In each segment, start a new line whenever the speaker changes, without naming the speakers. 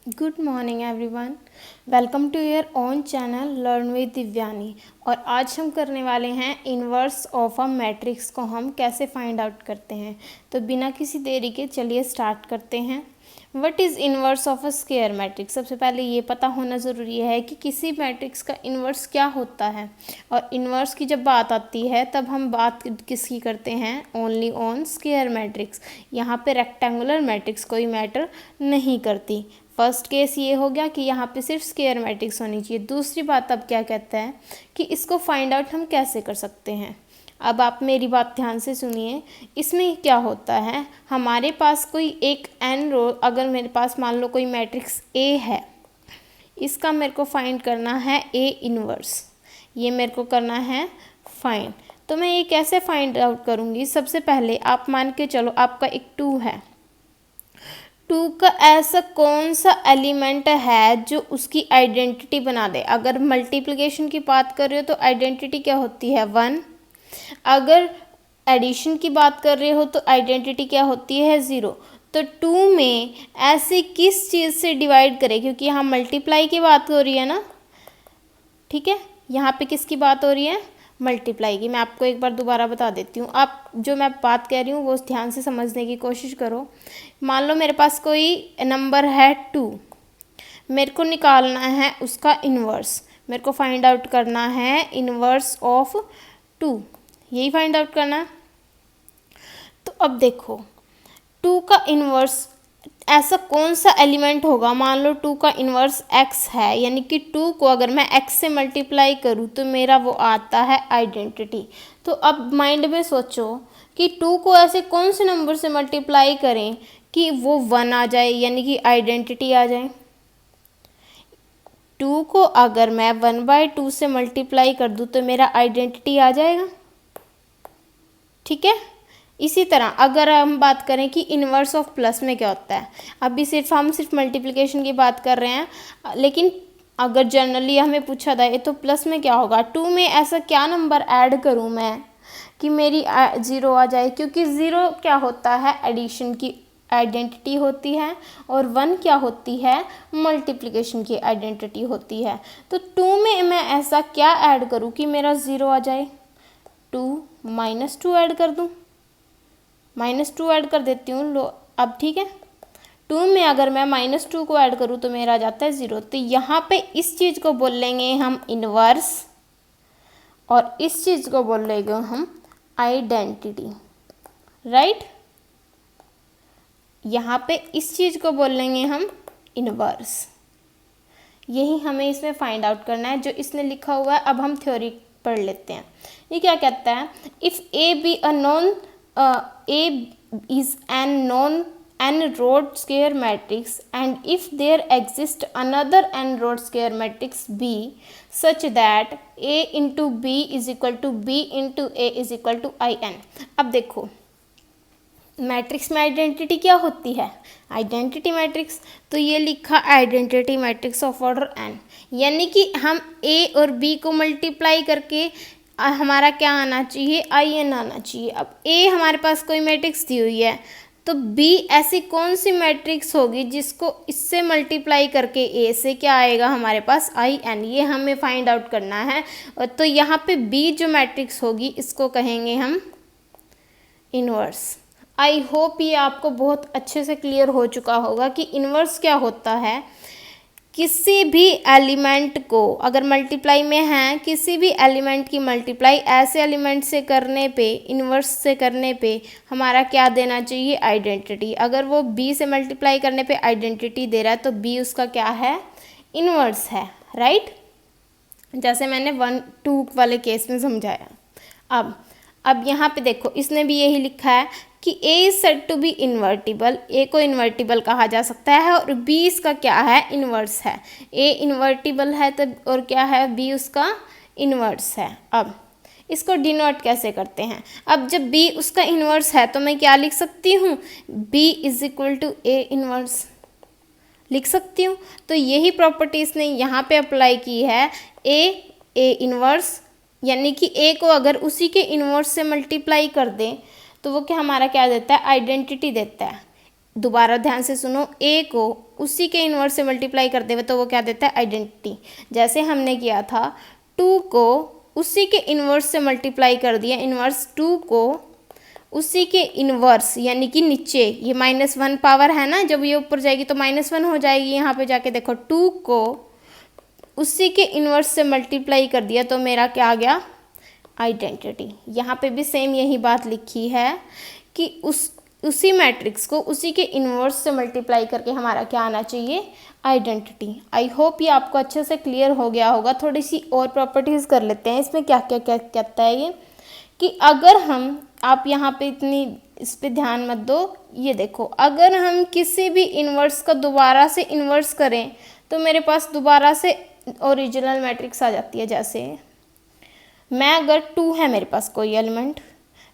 Good morning everyone. Welcome to your own channel learn with Divyani. और आज हम करने वाले हैं इन्वर्स ऑफ अ मैट्रिक्स को हम कैसे फाइंड आउट करते हैं। तो बिना किसी देरी के चलिए स्टार्ट करते हैं। What is inverse of a square matrix. सबसे पहले ये पता होना ज़रूरी है कि किसी मैट्रिक्स का इन्वर्स क्या होता है। और इन्वर्स की जब बात आती है तब हम बात किसकी करते हैं, ओनली ऑन स्क्वायर मैट्रिक्स। यहाँ पे रेक्टेंगुलर मैट्रिक्स कोई मैटर नहीं करती। फर्स्ट केस ये हो गया कि यहाँ पे सिर्फ स्क्वायर मैट्रिक्स होनी चाहिए। दूसरी बात अब क्या कहता है कि इसको फाइंड आउट हम कैसे कर सकते हैं। अब आप मेरी बात ध्यान से सुनिए। इसमें क्या होता है, हमारे पास कोई एक n रो, अगर मेरे पास मान लो कोई मैट्रिक्स A है, इसका मेरे को फाइंड करना है A इन्वर्स। ये मेरे को करना है फाइंड। तो मैं ये कैसे फाइंड आउट करूँगी। सबसे पहले आप मान के चलो आपका एक 2 है। 2 का ऐसा कौन सा एलिमेंट है जो उसकी आइडेंटिटी बना दे। अगर मल्टीप्लिकेशन की बात कर रहे हो तो आइडेंटिटी क्या होती है, 1। अगर एडिशन की बात कर रहे हो तो आइडेंटिटी क्या होती है, 0। तो 2 में ऐसे किस चीज़ से डिवाइड करें, क्योंकि यहाँ मल्टीप्लाई की बात हो रही है ना, ठीक है। यहाँ पे किसकी बात हो रही है, मल्टीप्लाई की। मैं आपको एक बार दोबारा बता देती हूँ, आप जो मैं बात कह रही हूँ वो ध्यान से समझने की कोशिश करो। मान लो मेरे पास कोई नंबर है 2, मेरे को निकालना है उसका इन्वर्स। मेरे को फाइंड आउट करना है इन्वर्स ऑफ 2, यही फाइंड आउट करना है। तो अब देखो 2 का इन्वर्स ऐसा कौन सा एलिमेंट होगा। मान लो 2 का इन्वर्स x है, यानी कि 2 को अगर मैं x से मल्टीप्लाई करूँ तो मेरा वो आता है आइडेंटिटी। तो अब माइंड में सोचो कि 2 को ऐसे कौन से नंबर से मल्टीप्लाई करें कि वो 1 आ जाए, यानी कि आइडेंटिटी आ जाए। 2 को अगर मैं 1/2 से मल्टीप्लाई कर दूँ तो मेरा आइडेंटिटी आ जाएगा, ठीक है। इसी तरह अगर हम बात करें कि इन्वर्स ऑफ प्लस में क्या होता है, अभी हम सिर्फ मल्टीप्लिकेशन की बात कर रहे हैं, लेकिन अगर जनरली हमें पूछा जाए तो प्लस में क्या होगा। 2 में ऐसा क्या नंबर ऐड करूं मैं कि मेरी 0 आ जाए, क्योंकि 0 क्या होता है, एडिशन की आइडेंटिटी होती है, और 1 क्या होती है, मल्टीप्लिकेशन की आइडेंटिटी होती है। तो 2 में मैं ऐसा क्या ऐड करूं कि मेरा 0 आ जाए। 2 -2 ऐड कर दूं, -2 ऐड कर देती हूँ, लो अब ठीक है। 2 में अगर मैं -2 को ऐड करूँ तो मेरा आ जाता है 0। तो यहाँ पे इस चीज़ को बोल लेंगे हम इन्वर्स, और इस चीज़ को बोल लेंगे हम आइडेंटिटी, राइट। यहाँ पे इस चीज़ को बोल लेंगे हम इन्वर्स। यही हमें इसमें फाइंड आउट करना है जो इसने लिखा हुआ है। अब हम थ्योरी पढ़ लेते हैं। ये क्या कहता है, if A be a non A is an n-row square matrix, and if there exists another n-row square matrix B such that A into B is equal to B into A is equal to In। अब देखो matrix में identity क्या होती है, identity matrix. तो ये लिखा identity matrix of order n, यानी कि हम A और B को मल्टीप्लाई करके हमारा क्या आना चाहिए, In आना चाहिए। अब A हमारे पास कोई मैट्रिक्स दी हुई है, तो B ऐसी कौन सी मैट्रिक्स होगी जिसको इससे मल्टीप्लाई करके A से क्या आएगा हमारे पास, In। ये हमें फाइंड आउट करना है। तो यहाँ पे B जो मैट्रिक्स होगी इसको कहेंगे हम इन्वर्स। आई होप ये आपको बहुत अच्छे से क्लियर हो चुका होगा कि इन्वर्स क्या होता है। किसी भी एलिमेंट को अगर मल्टीप्लाई में है, किसी भी एलिमेंट की मल्टीप्लाई ऐसे एलिमेंट से करने पे, इन्वर्स से करने पे हमारा क्या देना चाहिए, आइडेंटिटी। अगर वो बी से मल्टीप्लाई करने पे आइडेंटिटी दे रहा है तो बी उसका क्या है, इन्वर्स है, राइट। जैसे मैंने 1-2 वाले केस में समझाया। अब यहाँ पे देखो इसने भी यही लिखा है कि A is said to be invertible. A को इन्वर्टिबल कहा जा सकता है, और B इसका क्या है, इन्वर्स है। A इन्वर्टिबल है तो और क्या है, B उसका इन्वर्स है। अब इसको डिनोट कैसे करते हैं। अब जब B उसका इन्वर्स है तो मैं क्या लिख सकती हूँ, B is equal to A inverse लिख सकती हूँ। तो यही प्रॉपर्टी इसने यहाँ पे अप्लाई की है, A इन्वर्स, यानी कि A को अगर उसी के इन्वर्स से मल्टीप्लाई कर दें तो वो क्या हमारा क्या देता है, आइडेंटिटी देता है। दोबारा ध्यान से सुनो, ए को उसी के इन्वर्स से मल्टीप्लाई कर देवे तो वो क्या देता है, आइडेंटिटी। जैसे हमने किया था 2 को उसी के इन्वर्स से मल्टीप्लाई कर दिया, इन्वर्स 2 को उसी के इन्वर्स यानी कि नीचे ये -1 पावर है ना, जब ये ऊपर जाएगी तो -1 हो जाएगी। यहाँ पे जाके देखो 2 को उसी के इन्वर्स से मल्टीप्लाई कर दिया तो मेरा क्या आ गया, आइडेंटिटी। यहाँ पे भी सेम यही बात लिखी है कि उसी मैट्रिक्स को उसी के इन्वर्स से मल्टीप्लाई करके हमारा क्या आना चाहिए, आइडेंटिटी। आई होप ये आपको अच्छे से क्लियर हो गया होगा। थोड़ी सी और प्रॉपर्टीज़ कर लेते हैं। इसमें क्या क्या क्या कहता है ये कि अगर हम, आप यहाँ पे इतनी इस पे ध्यान मत दो, ये देखो अगर हम किसी भी इन्वर्स का दोबारा से इन्वर्स करें तो मेरे पास दोबारा से ओरिजिनल मैट्रिक्स आ जाती है। जैसे मैं अगर 2 है मेरे पास कोई एलिमेंट,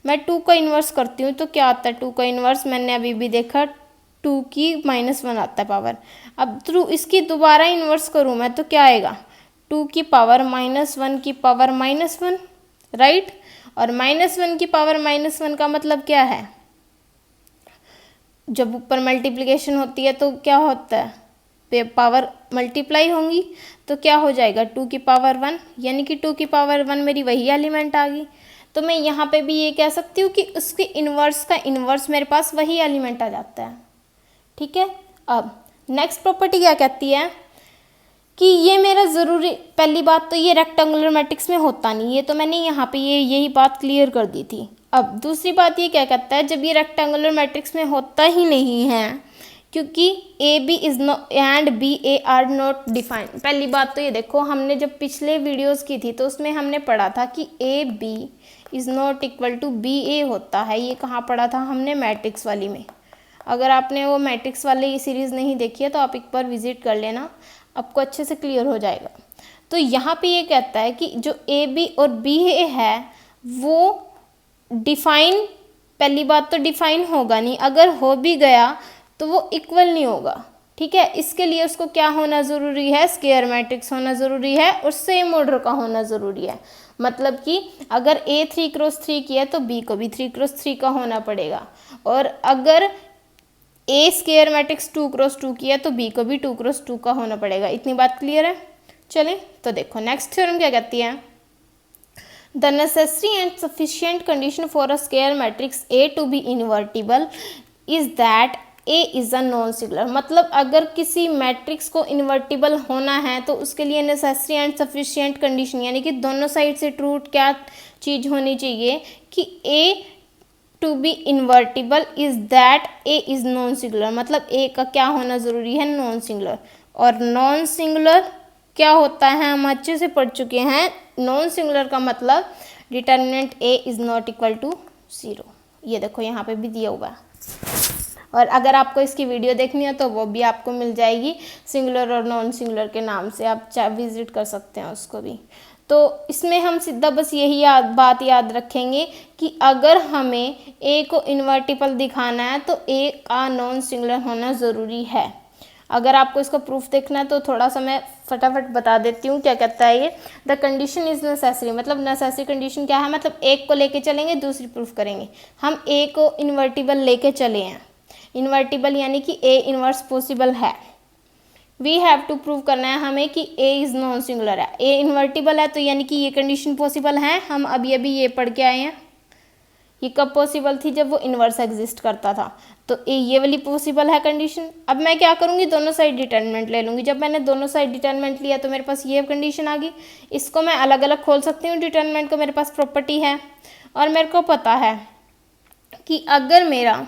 मैं 2 का इन्वर्स करती हूँ तो क्या आता है, 2 का इन्वर्स मैंने अभी भी देखा 2 की -1 आता है पावर। अब थ्रू इसकी दोबारा इन्वर्स करूँ मैं तो क्या आएगा, 2 की पावर -1 की पावर -1, राइट। और -1 की पावर -1 का मतलब क्या है, जब ऊपर मल्टीप्लिकेशन होती है तो क्या होता है, पावर मल्टीप्लाई होंगी तो क्या हो जाएगा, 2 की पावर 1, यानी कि 2 की पावर 1 मेरी वही एलिमेंट आ गई। तो मैं यहाँ पे भी ये कह सकती हूँ कि उसके इन्वर्स का इन्वर्स मेरे पास वही एलिमेंट आ जाता है। ठीक है। अब नेक्स्ट प्रॉपर्टी क्या कहती है कि ये मेरा ज़रूरी, पहली बात तो ये रेक्टेंगुलर मैट्रिक्स में होता नहीं, ये तो मैंने यहाँ पे यही बात क्लियर कर दी थी। अब दूसरी बात ये क्या कहता है, जब ये रेक्टेंगुलर मैट्रिक्स में होता ही नहीं है क्योंकि A B is no and B A are not defined. पहली बात तो ये देखो, हमने जब पिछले वीडियोस की थी तो उसमें हमने पढ़ा था कि A B is not equal to B A होता है। ये कहाँ पढ़ा था हमने, मैट्रिक्स वाली में। अगर आपने वो मैट्रिक्स वाली सीरीज़ नहीं देखी है तो आप एक बार विजिट कर लेना, आपको अच्छे से क्लियर हो जाएगा। तो यहाँ पे ये कहता है कि जो ए बी और बी ए है वो डिफाइन, पहली बात तो डिफाइन होगा नहीं, अगर हो भी गया तो वो इक्वल नहीं होगा। ठीक है। इसके लिए उसको क्या होना ज़रूरी है, स्क्वायर मैट्रिक्स होना ज़रूरी है और सेम ऑर्डर का होना ज़रूरी है। मतलब कि अगर ए 3x3 की है तो बी को भी 3x3 का होना पड़ेगा, और अगर ए स्क्वायर मैट्रिक्स 2x2 की है तो बी को भी 2x2 का होना पड़ेगा। इतनी बात क्लियर है। चलें तो देखो नेक्स्ट थ्योरम क्या कहती है, the necessary and sufficient condition for a square matrix A to be invertible is that A is a non singular. मतलब अगर किसी मैट्रिक्स को इन्वर्टिबल होना है तो उसके लिए नेसेसरी एंड सफिशिएंट कंडीशन, यानी कि दोनों साइड से ट्रू क्या चीज़ होनी चाहिए कि A to be invertible is that A is non singular. मतलब ए का क्या होना ज़रूरी है, नॉन सिंगुलर। और नॉन सिंगुलर क्या होता है हम अच्छे से पढ़ चुके हैं। नॉन सिंगुलर का मतलब determinant A is not equal to 0। ये देखो यहाँ पे भी दिया हुआ है, और अगर आपको इसकी वीडियो देखनी है तो वो भी आपको मिल जाएगी सिंगुलर और नॉन सिंगुलर के नाम से, आप विजिट कर सकते हैं उसको भी। तो इसमें हम सीधा बस यही बात याद रखेंगे कि अगर हमें ए को इन्वर्टिबल दिखाना है तो ए का नॉन सिंगुलर होना ज़रूरी है। अगर आपको इसका प्रूफ देखना है तो थोड़ा सा मैं फटाफट बता देती हूँ क्या कहता है ये। द कंडीशन इज़ नेसेसरी, मतलब नेसेसरी कंडीशन क्या है, मतलब एक को लेके चलेंगे दूसरी प्रूफ करेंगे। हम ए को इन्वर्टिबल लेके चले हैं, इन्वर्टिबल यानी कि ए इन्वर्स पॉसिबल है। वी हैव टू प्रूव करना है हमें कि ए इज़ नॉन सिंगुलर है। ए इन्वर्टिबल है तो यानी कि ये कंडीशन पॉसिबल है। हम अभी ये पढ़ के आए हैं। ये कब पॉसिबल थी, जब वो इन्वर्स एग्जिस्ट करता था। तो ये वाली पॉसिबल है कंडीशन। अब मैं क्या करूँगी, दोनों साइड डिटर्मिनेंट ले लूँगी। जब मैंने दोनों साइड डिटर्मिनेंट लिया तो मेरे पास ये कंडीशन आ गई। इसको मैं अलग अलग खोल सकती हूँ, डिटर्मिनेंट को मेरे पास प्रॉपर्टी है और मेरे को पता है कि अगर मेरा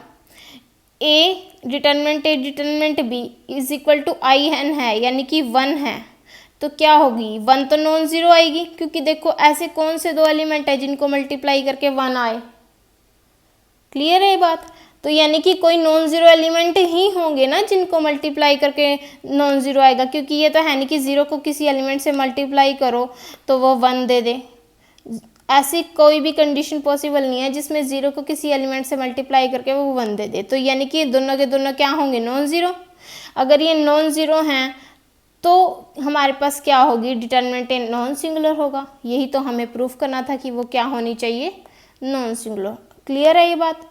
A determinant B is equal to I N है, यानी कि 1 है, तो क्या होगी, 1 तो नॉन ज़ीरो आएगी। क्योंकि देखो ऐसे कौन से दो एलिमेंट है जिनको मल्टीप्लाई करके 1 आए। क्लियर है ये बात। तो यानी कि कोई नॉन ज़ीरो एलिमेंट ही होंगे ना जिनको मल्टीप्लाई करके नॉन ज़ीरो आएगा। क्योंकि ये तो है नहीं कि 0 को किसी एलिमेंट से मल्टीप्लाई करो तो वो 1 दे दे। ऐसी कोई भी कंडीशन पॉसिबल नहीं है जिसमें 0 को किसी एलिमेंट से मल्टीप्लाई करके वो 1 दे दे। तो यानी कि दोनों के दोनों क्या होंगे, नॉन ज़ीरो। अगर ये नॉन ज़ीरो हैं तो हमारे पास क्या होगी, डिटर्मिनेंट नॉन सिंगुलर होगा। यही तो हमें प्रूफ करना था कि वो क्या होनी चाहिए, नॉन सिंगुलर। क्लियर है ये बात।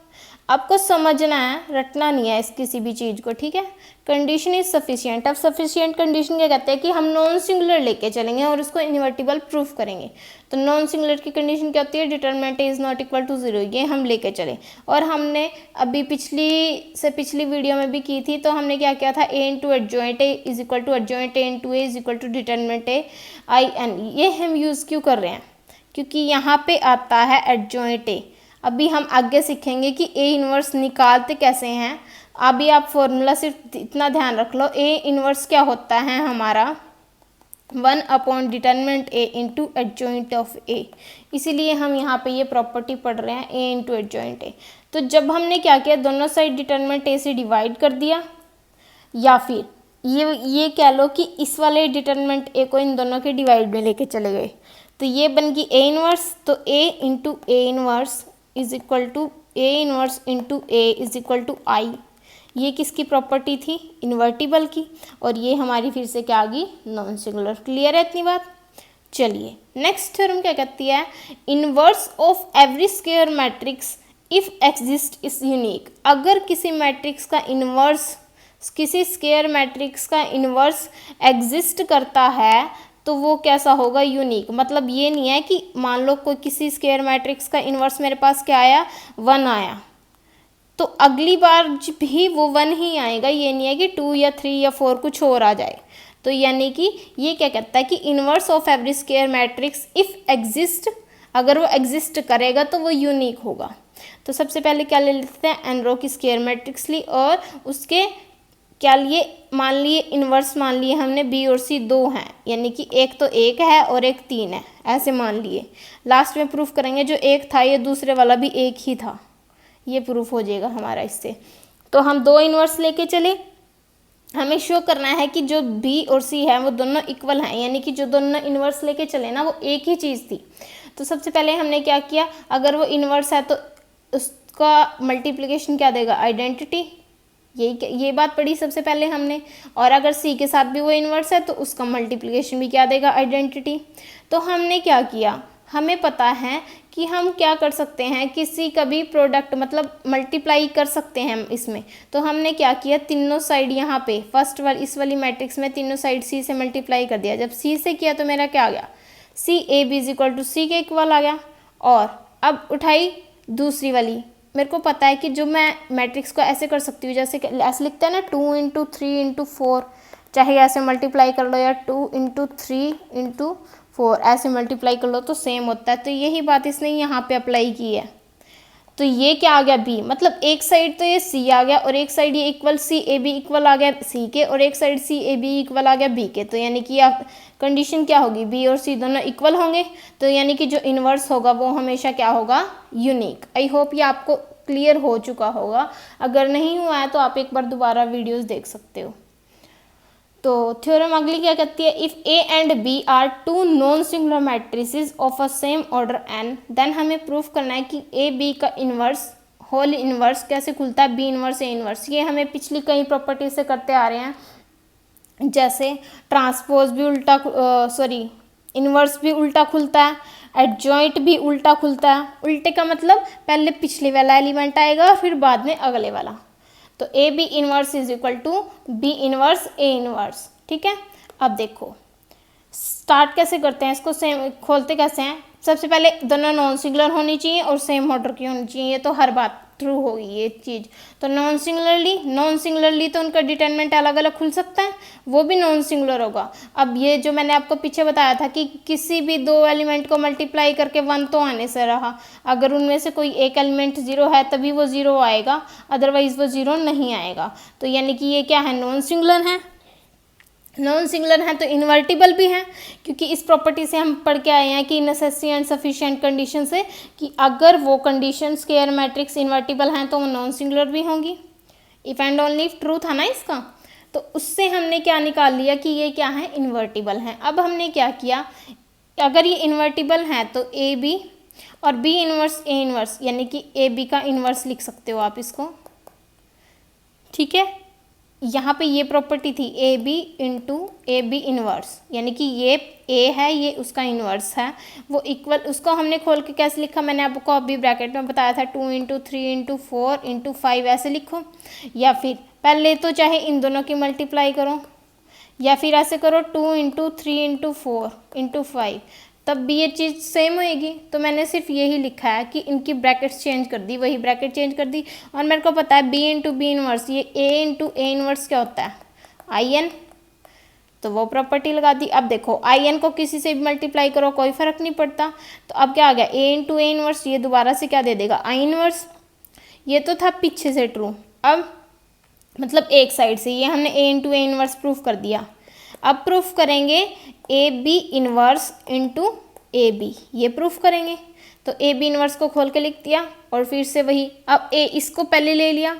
आपको समझना है, रटना नहीं है इस किसी भी चीज़ को, ठीक है। Condition is sufficient. अब सफिशिएंट कंडीशन क्या कहते हैं कि हम नॉन सिंगुलर लेके चलेंगे और उसको इन्वर्टिबल प्रूफ करेंगे। तो नॉन सिंगुलर की कंडीशन क्या होती है, determinant is not equal to 0, ये हम लेके चले। और हमने अभी पिछली वीडियो में भी की थी, तो हमने क्या किया था, A into adjoint A is equal to adjoint A into A is equal to determinant A I n. ये हम यूज़ क्यों कर रहे हैं, क्योंकि यहाँ पे आता है एडजॉइंट ए। अभी हम आगे सीखेंगे कि ए इन्वर्स निकालते कैसे हैं। अभी आप फॉर्मूला सिर्फ इतना ध्यान रख लो, ए इन्वर्स क्या होता है हमारा 1 upon determinant A into adjoint of A. इसीलिए हम यहाँ पे ये प्रॉपर्टी पढ़ रहे हैं, ए इंटू एडजॉइंट ए। तो जब हमने क्या किया, दोनों साइड डिटरमिनेंट ए से डिवाइड कर दिया, या फिर ये कह लो कि इस वाले डिटरमिनेंट ए को इन दोनों के डिवाइड में लेके चले गए, तो ये बन गई ए इन्वर्स। तो A into A inverse is equal to A inverse into A is equal to I. ये किसकी प्रॉपर्टी थी, इन्वर्टिबल की। और ये हमारी फिर से क्या आ गई, नॉन सिंगुलर। क्लियर है इतनी बात। चलिए नेक्स्ट थ्योरम क्या कहती है, inverse of every square matrix if exist is unique. अगर किसी मैट्रिक्स का इन्वर्स, किसी स्क्वायर मैट्रिक्स का इन्वर्स एग्जिस्ट करता है तो वो कैसा होगा, यूनिक। मतलब ये नहीं है कि मान लो कोई किसी स्क्वायर मैट्रिक्स का इन्वर्स मेरे पास क्या आया, 1 आया, तो अगली बार भी वो 1 ही आएगा। ये नहीं है कि 2 या 3 या 4 कुछ और आ जाए। तो यानी कि ये क्या कहता है कि inverse of every square matrix if exist, अगर वो एग्जिस्ट करेगा तो वो यूनिक होगा। तो सबसे पहले क्या ले लेते हैं, एन रो की स्क्वायर मैट्रिक्स ली और उसके क्या लिए, मान लिए इन्वर्स, मान लिए हमने बी और सी 2 हैं, यानी कि एक तो 1 है और एक 3 है, ऐसे मान लिए। लास्ट में प्रूफ करेंगे जो 1 था ये दूसरे वाला भी 1 ही था, ये प्रूफ हो जाएगा हमारा इससे। तो हम 2 इन्वर्स लेके चले, हमें शो करना है कि जो बी और सी है वो दोनों इक्वल हैं, यानी कि जो दोनों इन्वर्स लेके चले ना वो एक ही चीज़ थी। तो सबसे पहले हमने क्या किया, अगर वो इन्वर्स है तो उसका मल्टीप्लिकेशन क्या देगा, आइडेंटिटी। ये बात पढ़ी सबसे पहले हमने। और अगर सी के साथ भी वो इन्वर्स है तो उसका मल्टीप्लिकेशन भी क्या देगा, आइडेंटिटी। तो हमने क्या किया, हमें पता है कि हम क्या कर सकते हैं, किसी का भी प्रोडक्ट मतलब मल्टीप्लाई कर सकते हैं हम इसमें। तो हमने क्या किया, तीनों साइड यहाँ पे फर्स्ट वाली इस वाली मैट्रिक्स में तीनों साइड सी से मल्टीप्लाई कर दिया। जब सी से किया तो मेरा क्या आ गया, C A B is equal to C के इक्वल आ गया। और अब उठाई दूसरी वाली, मेरे को पता है कि जो मैं मैट्रिक्स को ऐसे कर सकती हूँ, जैसे ऐसे लिखते हैं ना 2 इंटू 3 इंटू 4, चाहे ऐसे मल्टीप्लाई कर लो या 2 इंटू 3 इंटू 4 ऐसे मल्टीप्लाई कर लो तो सेम होता है। तो यही बात इसने यहाँ पे अप्लाई की है। तो ये क्या आ गया, बी, मतलब एक साइड तो ये सी आ गया और एक साइड ये equal C A B equal आ गया सी के, और एक side C A B equal आ गया बी के। तो यानी कि आप कंडीशन क्या होगी, बी और सी दोनों इक्वल होंगे। तो यानी कि जो इन्वर्स होगा वो हमेशा क्या होगा, यूनिक। आई होप ये आपको क्लियर हो चुका होगा। अगर नहीं हुआ है तो आप एक बार दोबारा वीडियोस देख सकते हो। तो थ्योरम अगली क्या कहती है, if A and B are 2 non singular matrices of a same order N, then हमें प्रूफ करना है कि ए बी का इन्वर्स होल इन्वर्स कैसे खुलता है, बी इन्वर्स ए इन्वर्स। ये हमें पिछली कई प्रॉपर्टी से करते आ रहे हैं, जैसे ट्रांसपोज भी उल्टा इन्वर्स भी उल्टा खुलता है, एडजॉइंट भी उल्टा खुलता है। उल्टे का मतलब पहले पिछले वाला एलिमेंट आएगा और फिर बाद में अगले वाला। तो A B inverse is equal to B inverse A inverse, ठीक है। अब देखो स्टार्ट कैसे करते हैं इसको, सेम खोलते कैसे हैं। सबसे पहले दोनों नॉन सिंगुलर होनी चाहिए और सेम ऑर्डर की होनी चाहिए, ये तो हर बात ट्रू होगी ये चीज़। तो नॉन सिंगुलरली तो उनका डिटरमिनेंट अलग अलग खुल सकता है, वो भी नॉन सिंगुलर होगा। अब ये जो मैंने आपको पीछे बताया था कि किसी भी 2 एलिमेंट को मल्टीप्लाई करके 1 तो आने से रहा, अगर उनमें से कोई एक एलिमेंट 0 है तभी वो 0 आएगा, अदरवाइज वो 0 नहीं आएगा। तो यानी कि ये क्या है, नॉन सिंगुलर है। नॉन सिंगुलर हैं तो इन्वर्टिबल भी हैं, क्योंकि इस प्रॉपर्टी से हम पढ़ के आए हैं कि नेसेसरी एंड सफिशिएंट कंडीशन से कि अगर वो कंडीशन स्क्वायर मैट्रिक्स इन्वर्टिबल हैं तो वो नॉन सिंगुलर भी होंगी। If and only if true था ना इसका, तो उससे हमने क्या निकाल लिया कि ये क्या है, इन्वर्टिबल हैं। अब हमने क्या किया, अगर ये इन्वर्टिबल हैं तो ए बी और बी इन्वर्स ए इन्वर्स, यानी कि ए बी का इन्वर्स लिख सकते हो आप इसको, ठीक है। यहाँ पे ये प्रॉपर्टी थी A B into A B inverse, यानी कि ये ए है, ये उसका इनवर्स है, वो इक्वल, उसको हमने खोल के कैसे लिखा, मैंने आपको अभी ब्रैकेट में बताया था 2 इंटू 3 इंटू 4 इंटू 5 ऐसे लिखो, या फिर पहले तो चाहे इन दोनों की मल्टीप्लाई करो, या फिर ऐसे करो 2 इंटू 3 इंटू 4 इंटू 5, तब भी ये चीज़ सेम होएगी। तो मैंने सिर्फ यही लिखा है कि इनकी ब्रैकेट्स चेंज कर दी, वही ब्रैकेट चेंज कर दी, और मेरे को पता है बी इंटू बी इनवर्स, ये ए इंटू ए इनवर्स क्या होता है, आई एन, तो वो प्रॉपर्टी लगा दी। अब देखो आई एन को किसी से भी मल्टीप्लाई करो कोई फर्क नहीं पड़ता, तो अब क्या आ गया ए इंटू ए इनवर्स, ये दोबारा से क्या दे देगा आई इनवर्स, ये तो था पीछे से ट्रू, अब मतलब एक साइड से ये हमने A into A inverse proof कर दिया। अब प्रूफ करेंगे A B inverse into A B, ये प्रूफ करेंगे, तो ए बी इनवर्स को खोल के लिख दिया, और फिर से वही, अब ए इसको पहले ले लिया,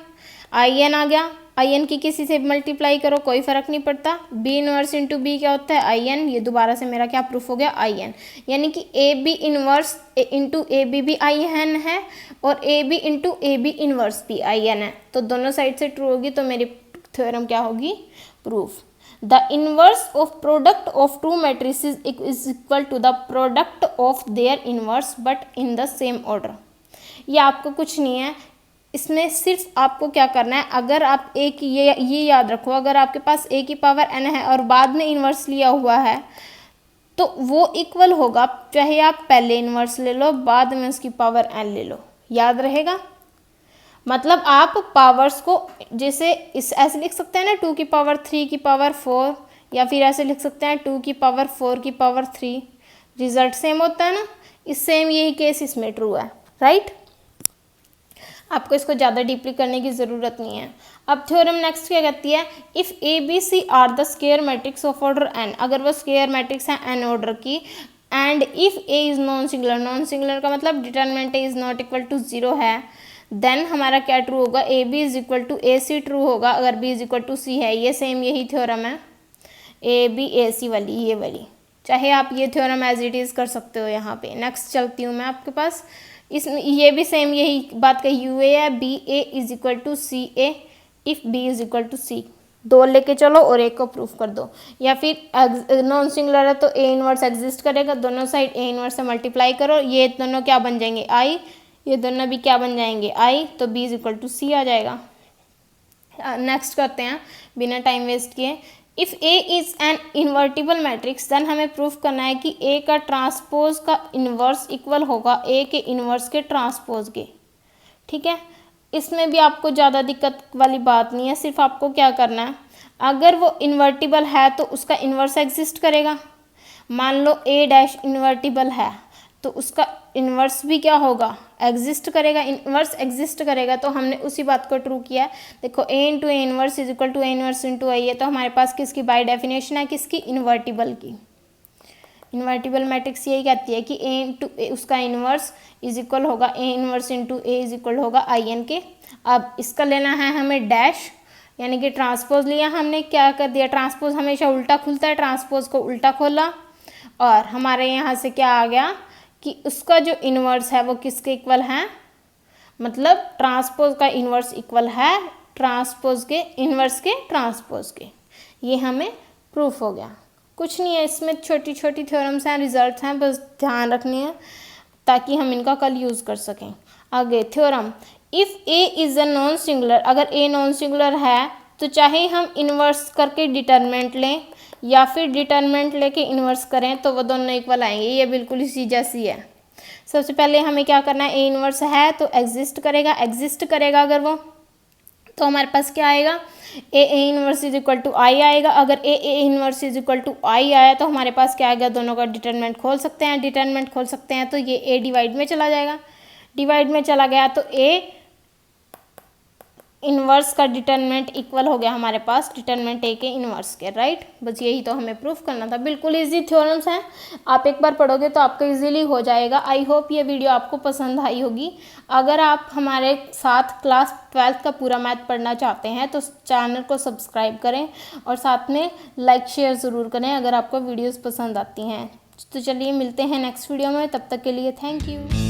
आई एन आ गया, आई एन की किसी से मल्टीप्लाई करो कोई फर्क नहीं पड़ता, बी इनवर्स इंटू बी क्या होता है आई एन, ये दोबारा से मेरा क्या प्रूफ हो गया आई एन, यानी कि A B inverse into A B I N है, और A B into A B inverse भी आई एन है, तो दोनों साइड से ट्रू होगी, तो मेरी थ्योरम क्या होगी, proof. The inverse of product of two matrices is equal to the product of their inverse but in the same order। ये आपको कुछ नहीं है, इसमें सिर्फ आपको क्या करना है, अगर आप एक ये याद रखो, अगर आपके पास a की पावर n है और बाद में इन्वर्स लिया हुआ है तो वो इक्वल होगा, चाहे आप पहले इन्वर्स ले लो बाद में उसकी पावर n ले लो, याद रहेगा। मतलब आप पावर्स को जैसे इस ऐसे लिख सकते हैं ना, 2 की पावर 3 की पावर 4, या फिर ऐसे लिख सकते हैं 2 की पावर 4 की पावर 3, रिजल्ट सेम होता है ना, इस सेम यही केस इसमें ट्रू है, राइट। आपको इसको ज़्यादा डीपली करने की ज़रूरत नहीं है। अब थ्योरम नेक्स्ट क्या कहती है, if A B C are the square matrix of order N, अगर वो स्क्वायर मैट्रिक्स है एन ऑर्डर की, and if A is non singular, non singular का मतलब determinant A is not equal to 0 है, देन हमारा क्या ट्रू होगा, A B is equal to A C true होगा, अगर B is equal to C है, ये सेम यही थ्योरम है ए बी ए सी वाली, ये वाली, चाहे आप ये थ्योरम एज इट इज़ कर सकते हो। यहाँ पे नेक्स्ट चलती हूँ मैं आपके पास, इसमें ये भी सेम यही बात कही हुई है, B A is equal to C A if B is equal to C, 2 लेके चलो और एक को प्रूफ कर दो, या फिर नॉन सिंगुलर है तो ए इनवर्स एग्जिस्ट करेगा, दोनों साइड ए इनवर्स से मल्टीप्लाई करो, ये दोनों क्या बन जाएंगे आई, ये दोनों भी क्या बन जाएंगे आई, तो b is equal to C आ जाएगा। नेक्स्ट करते हैं बिना टाइम वेस्ट किए, if a is an invertible matrix, then हमें प्रूफ करना है कि a का ट्रांसपोज का इन्वर्स इक्वल होगा a के इन्वर्स के ट्रांसपोज के, ठीक है। इसमें भी आपको ज़्यादा दिक्कत वाली बात नहीं है, सिर्फ आपको क्या करना है, अगर वो इन्वर्टिबल है तो उसका इन्वर्स एग्जिस्ट करेगा, मान लो a डैश इन्वर्टिबल है तो उसका इन्वर्स भी क्या होगा, एग्जिस्ट करेगा, इन्वर्स एग्जिस्ट करेगा, तो हमने उसी बात को ट्रू किया। देखो a into A inverse is equal to A inverse into I है, तो हमारे पास किसकी बाय डेफिनेशन है, किसकी, इन्वर्टिबल की। इन्वर्टिबल मैट्रिक्स यही कहती है कि a इंटू उसका इन्वर्स इज इक्वल होगा A inverse into A is equal होगा आई एन के। अब इसका लेना है हमें डैश, यानी कि ट्रांसपोज लिया हमने, क्या कर दिया, ट्रांसपोज हमेशा उल्टा खुलता है, ट्रांसपोज को उल्टा खोला, और हमारे यहाँ से क्या आ गया कि उसका जो इन्वर्स है वो किसके इक्वल है, मतलब ट्रांसपोज का इन्वर्स इक्वल है ट्रांसपोज के इन्वर्स के ट्रांसपोज के, ये हमें प्रूफ हो गया। कुछ नहीं है इसमें, छोटी छोटी थ्योरम्स हैं, रिजल्ट्स हैं, बस ध्यान रखनी है ताकि हम इनका कल यूज़ कर सकें। आगे theorem, if A is a non singular, अगर ए नॉन सिंगुलर है तो चाहे हम इन्वर्स करके डिटरमिनेंट लें या फिर डिटरमिनेंट लेके इन्वर्स करें तो वो दोनों इक्वल आएंगे, ये बिल्कुल इसी जैसी है। सबसे पहले हमें क्या करना है, ए इन्वर्स है तो एग्जिस्ट करेगा अगर वो, तो हमारे पास क्या आएगा, ए इन्वर्स इज इक्वल टू आई आएगा। अगर ए इन्वर्स इज इक्वल टू आई आया तो हमारे पास क्या आएगा, दोनों का डिटरमिनेंट खोल सकते हैं, तो ये ए डिवाइड में चला जाएगा, डिवाइड में चला गया तो ए इन्वर्स का डिटरमिनेंट इक्वल हो गया हमारे पास डिटरमिनेंट ए के इन्वर्स के, राइट। बस यही तो हमें प्रूफ करना था, बिल्कुल इजी थ्योरम्स हैं, आप एक बार पढ़ोगे तो आपको इजीली हो जाएगा। आई होप ये वीडियो आपको पसंद आई होगी। अगर आप हमारे साथ क्लास 12th का पूरा मैथ पढ़ना चाहते हैं तो चैनल को सब्सक्राइब करें और साथ में लाइक शेयर ज़रूर करें अगर आपको वीडियोज़ पसंद आती हैं। तो चलिए मिलते हैं नेक्स्ट वीडियो में, तब तक के लिए थैंक यू।